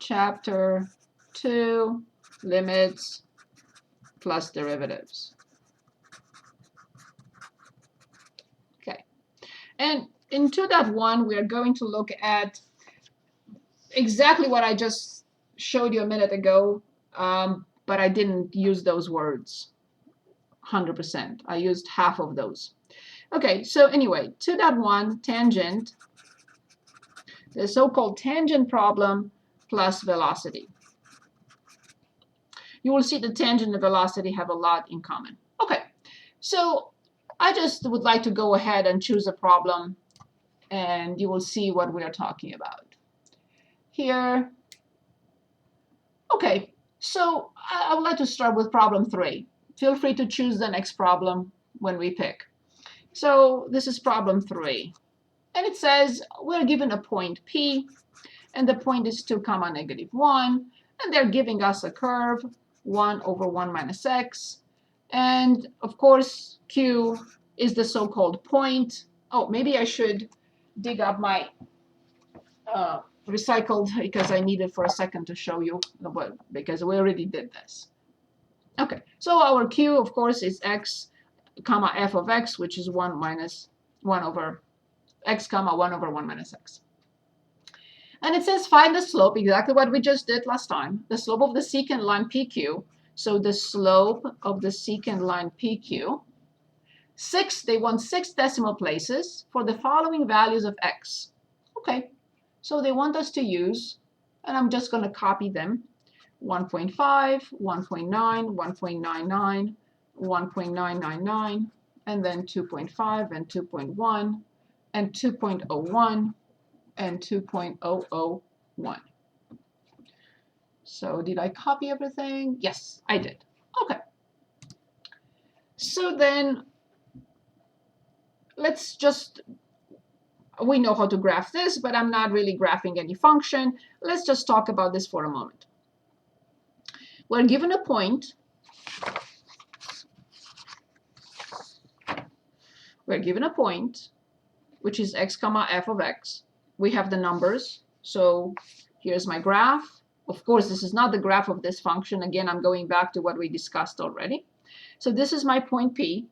Chapter 2, limits plus derivatives. Okay, and in 2.1, we are going to look at exactly what I just showed you a minute ago, but I didn't use those words 100%. I used half of those. Okay, so anyway, 2.1, tangent, the so-called tangent problem plus velocity. You will see the tangent and velocity have a lot in common. Okay, so I just would like to go ahead and choose a problem, and you will see what we are talking about here. Okay, so I would like to start with problem 3. Feel free to choose the next problem when we pick. So this is problem 3. And it says we're given a point P, and the point is 2, -1, and they're giving us a curve 1 over 1 minus x. And of course, Q is the so-called point. Oh, maybe I should dig up my recycled, because I need it for a second to show you, because we already did this. Okay, so our Q, of course, is x, comma f of x, which is 1 minus 1 over x, comma 1 over 1 minus x. And it says find the slope, exactly what we just did last time, the slope of the secant line PQ. So the slope of the secant line PQ. They want 6 decimal places for the following values of x. Okay, so they want us to use, and I'm just going to copy them, 1.5, 1.9, 1.99, 1.999, and then 2.5 and 2.1, and 2.01, and 2.001. So did I copy everything? Yes, I did. Okay. So then let's just, we know how to graph this, but I'm not really graphing any function. Let's just talk about this for a moment. We're given a point. We're given a point, which is x comma f of x. We have the numbers. So here's my graph. Of course, this is not the graph of this function. Again, I'm going back to what we discussed already. So this is my point P,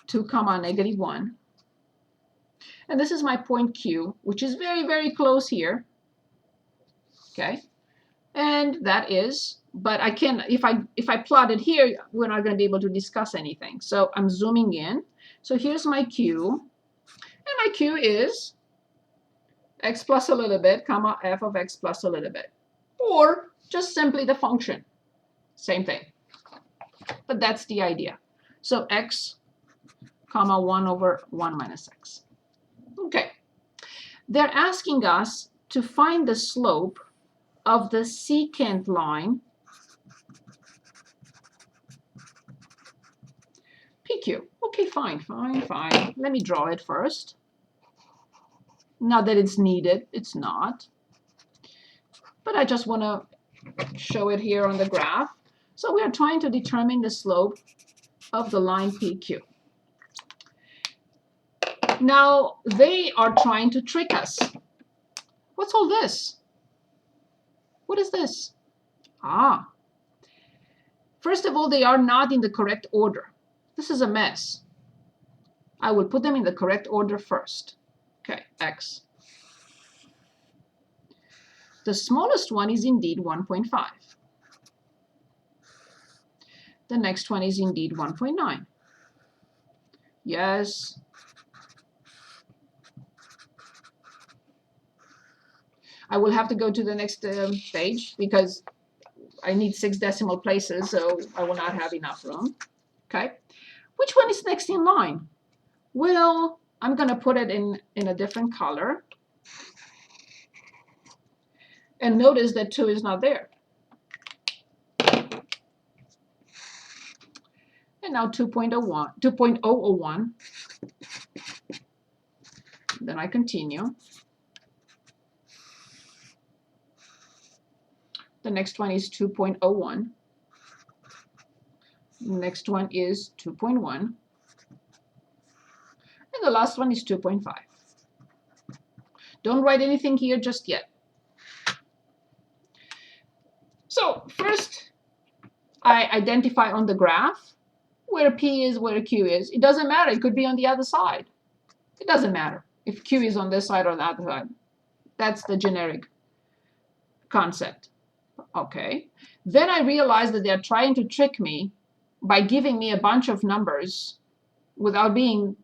2 comma -1. And this is my point Q, which is very, very close here. Okay. And that is, but I can, if I plot it here, we're not going to be able to discuss anything. So I'm zooming in. So here's my Q. And my Q is x plus a little bit, comma f of x plus a little bit. Or just simply the function. Same thing. But that's the idea. So x, comma 1 over 1 minus x. Okay. They're asking us to find the slope of the secant line PQ. Okay, fine. Let me draw it first. Not that it's needed. It's not. But I just want to show it here on the graph. So we are trying to determine the slope of the line PQ. Now, they are trying to trick us. What's all this? What is this? Ah. First of all, they are not in the correct order. This is a mess. I will put them in the correct order first. Okay, x. The smallest one is indeed 1.5. The next one is indeed 1.9. Yes. I will have to go to the next page because I need 6 decimal places, so I will not have enough room. Okay. Which one is next in line? Well, I'm going to put it in a different color. And notice that 2 is not there. And now 2.001. Then I continue. The next one is 2.01. Next one is 2.1. And the last one is 2.5. Don't write anything here just yet. First, I identify on the graph where P is, where Q is. It doesn't matter. It could be on the other side. It doesn't matter if Q is on this side or the other side. That's the generic concept. Okay. Then I realized that they're trying to trick me by giving me a bunch of numbers without being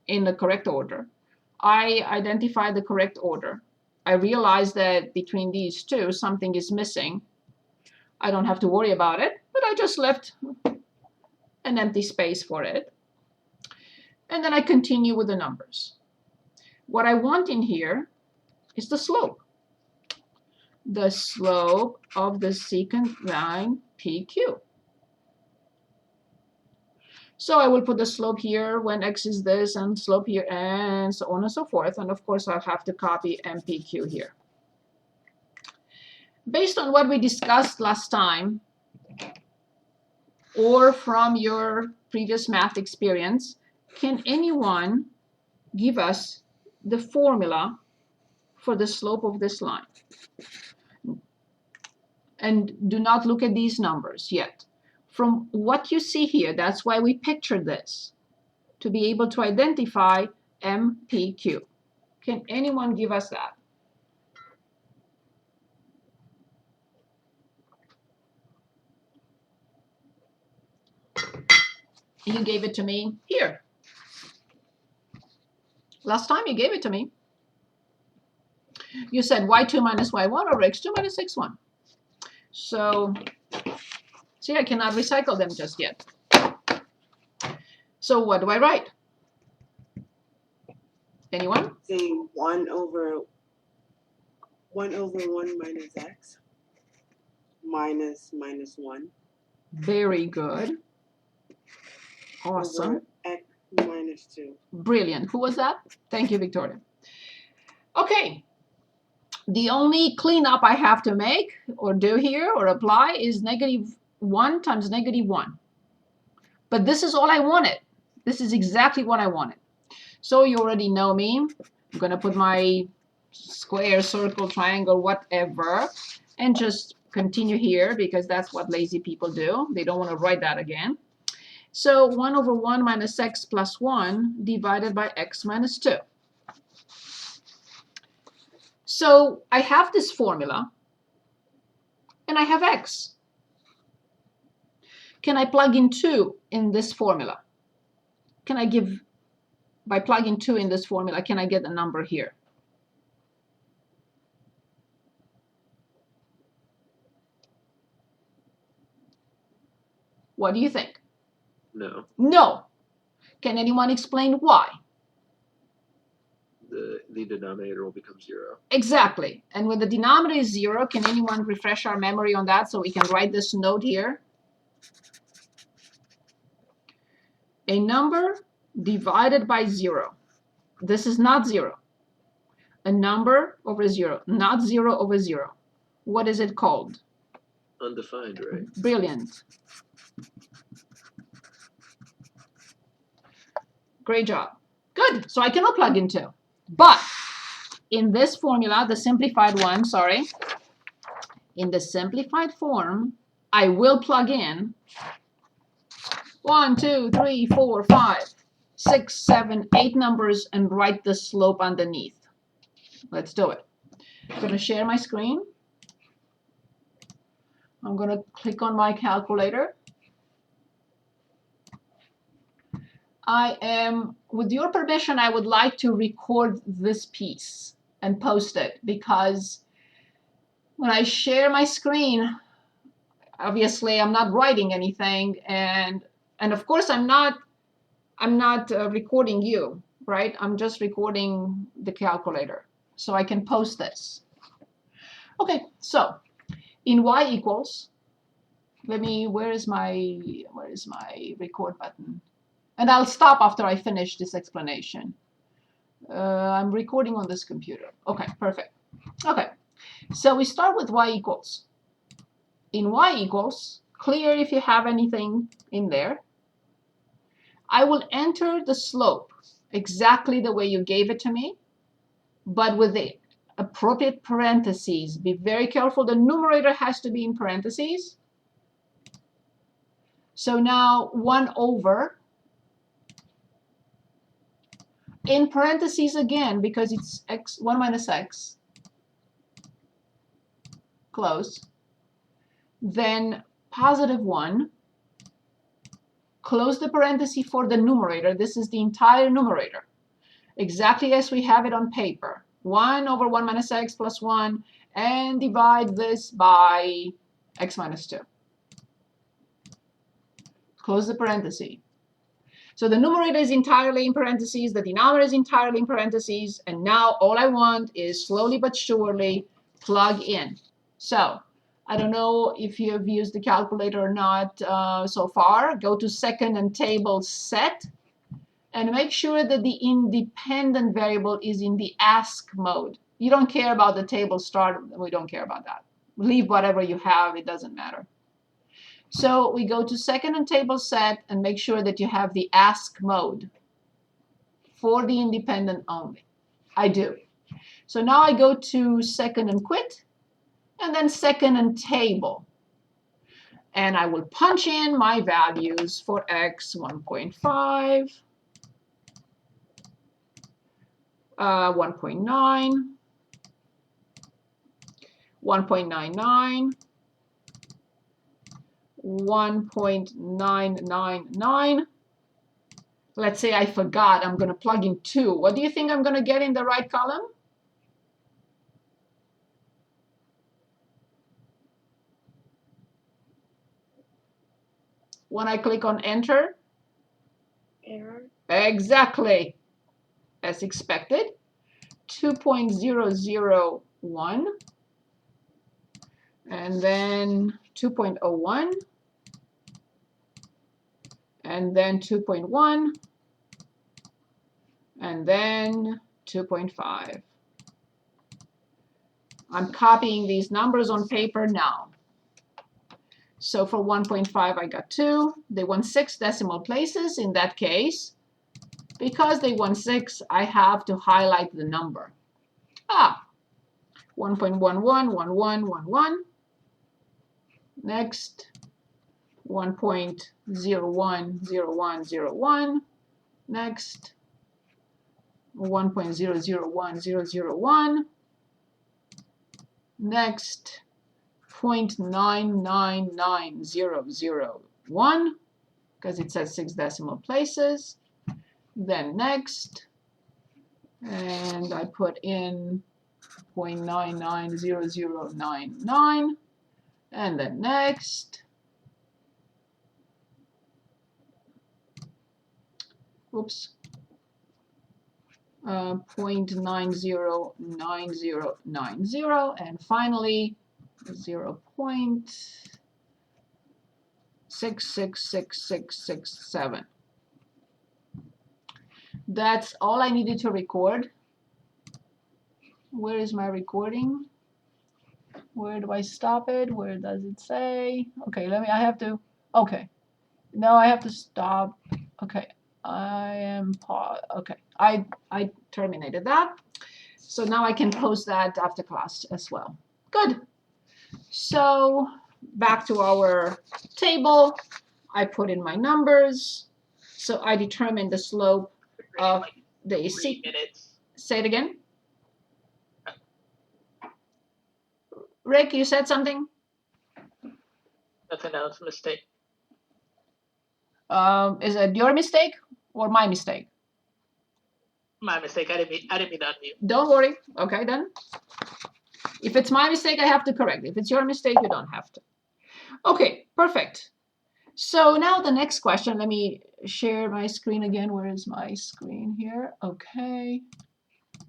in the correct order. I identify the correct order. I realize that between these two, something is missing. I don't have to worry about it, but I just left an empty space for it. And then I continue with the numbers. What I want in here is the slope. The slope of the secant line PQ. So I will put the slope here when x is this, and slope here, and so on and so forth. And of course, I'll have to copy MPQ here. Based on what we discussed last time, or from your previous math experience, can anyone give us the formula for the slope of this line? And do not look at these numbers yet. From what you see here, that's why we pictured this, to be able to identify MPQ. Can anyone give us that? You gave it to me here. Last time you gave it to me. You said y2 minus y1 over x2 minus x1. So, see, I cannot recycle them just yet. So what do I write? Anyone? Say 1 over 1 minus x minus 1. Very good. Awesome. Over x minus 2. Brilliant. Who was that? Thank you, Victoria. Okay. The only cleanup I have to make or do here or apply is -1 times -1. But this is all I wanted. This is exactly what I wanted. So you already know me. I'm going to put my square, circle, triangle, whatever, and just continue here because that's what lazy people do. They don't want to write that again. So 1 over 1 minus x plus 1 divided by x minus 2. So I have this formula, and I have x. Can I plug in 2 in this formula? Can I give, by plugging 2 in this formula, can I get a number here? What do you think? No. No. Can anyone explain why? The denominator will become 0. Exactly. And when the denominator is 0, can anyone refresh our memory on that so we can write this note here? A number divided by 0. This is not 0. A number over 0, not 0 over 0. What is it called? Undefined, right? Brilliant. Great job. Good. So I cannot plug in 2. But in this formula, the simplified one, sorry, in the simplified form, I will plug in 1, 2, 3, 4, 5, 6, 7, 8 numbers and write the slope underneath. Let's do it. I'm going to share my screen. I'm going to click on my calculator. With your permission, I would like to record this piece and post it because when I share my screen, obviously I'm not writing anything, and of course I'm not recording you, right? I'm just recording the calculator, so I can post this. Okay, so in y equals, where is my record button? And I'll stop after I finish this explanation. I'm recording on this computer. Okay, perfect. Okay, so we start with y equals. In y equals, clear if you have anything in there. I will enter the slope exactly the way you gave it to me, but with appropriate parentheses. Be very careful. The numerator has to be in parentheses. So now 1 over, in parentheses again, because it's x 1 minus x, close, then positive 1, close the parenthesis for the numerator. This is the entire numerator, exactly as we have it on paper. 1 over 1 minus x plus 1, and divide this by x minus 2. Close the parenthesis. So the numerator is entirely in parentheses, the denominator is entirely in parentheses, and now all I want is slowly but surely plug in. So I don't know if you have used the calculator or not so far. Go to second and table set and make sure that the independent variable is in the ask mode. You don't care about the table start. We don't care about that. Leave whatever you have. It doesn't matter. So we go to second and table set and make sure that you have the ask mode for the independent only. I do. So now I go to second and quit, and then second and table. And I will punch in my values for x 1.5, 1.9, 1.99, 1.999. Let's say I forgot, I'm going to plug in 2. What do you think I'm going to get in the right column? When I click on enter? Error. Exactly. As expected. 2.001. And then 2.01. And then 2.1. And then 2.5. I'm copying these numbers on paper now. So for 1.5, I got 2. They want 6 decimal places in that case. Because they want 6, I have to highlight the number. 1.111111. Next, 1.010101. Next, 1.001001. Next, 0.999001, because it says 6 decimal places. Then next, and I put in 0.990099, and then next. Oops. 0.909090, and finally 0.666667. That's all I needed to record. Where is my recording? Where do I stop it? Where does it say? Okay, I have to, okay. No, I have to stop. Okay, I am pause. Okay, I terminated that. So now I can post that after class as well. Good. So back to our table. I put in my numbers. So I determined the slope of the AC. Say it again. Rick, you said something? Nothing else. Mistake. Is it your mistake or my mistake? My mistake. I didn't mean to unmute. Don't worry. Okay, then. If it's my mistake, I have to correct it. If it's your mistake, you don't have to. Okay, perfect. So now the next question. Let me share my screen again. Where is my screen here? Okay.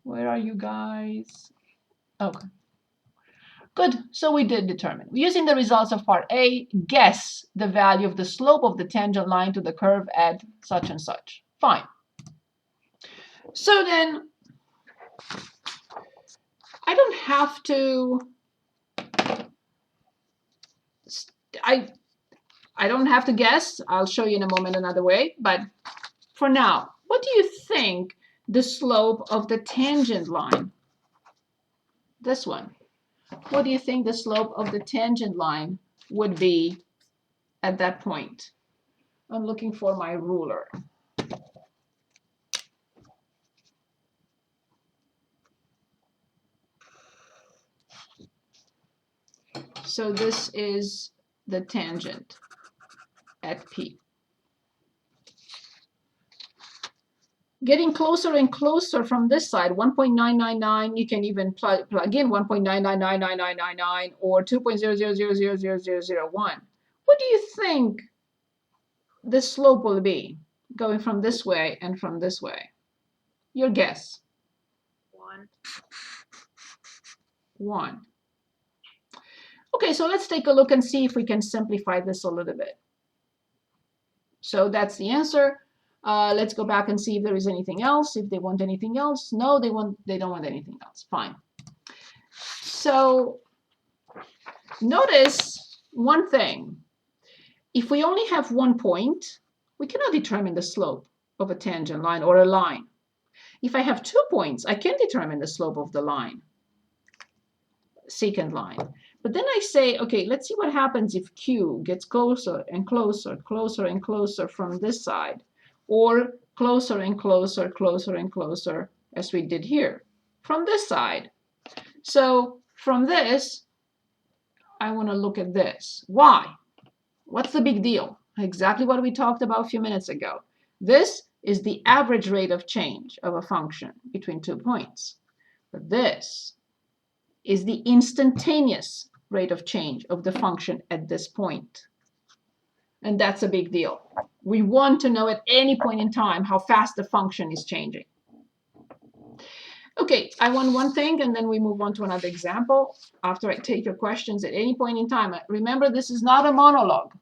Where are you guys? Okay. Good. So we did determine. Using the results of part A, guess the value of the slope of the tangent line to the curve at such and such. Fine. So then I don't have to I don't have to guess. I'll show you in a moment another way. But for now, what do you think the slope of the tangent line this one. What do you think the slope of the tangent line would be at that point? I'm looking for my ruler. So this is the tangent at P. Getting closer and closer from this side, 1.999, you can even plug in 1.9999999 or 2.000000001. What do you think the slope will be going from this way and from this way? Your guess. 1. 1. Okay, so let's take a look and see if we can simplify this a little bit. So that's the answer. Let's go back and see if there is anything else. If they want anything else, no, they don't want anything else. Fine. So notice one thing. If we only have one point, we cannot determine the slope of a tangent line or a line. If I have 2 points, I can determine the slope of the line, secant line. But then I say, okay, let's see what happens if Q gets closer and closer, closer and closer from this side, or closer and closer, closer and closer, as we did here, from this side. So from this, I want to look at this. Why? What's the big deal? Exactly what we talked about a few minutes ago. This is the average rate of change of a function between 2 points. But this is the instantaneous rate of change of the function at this point. And that's a big deal. We want to know at any point in time how fast the function is changing. Okay, I want one thing, and then we move on to another example after I take your questions at any point in time. Remember, this is not a monologue.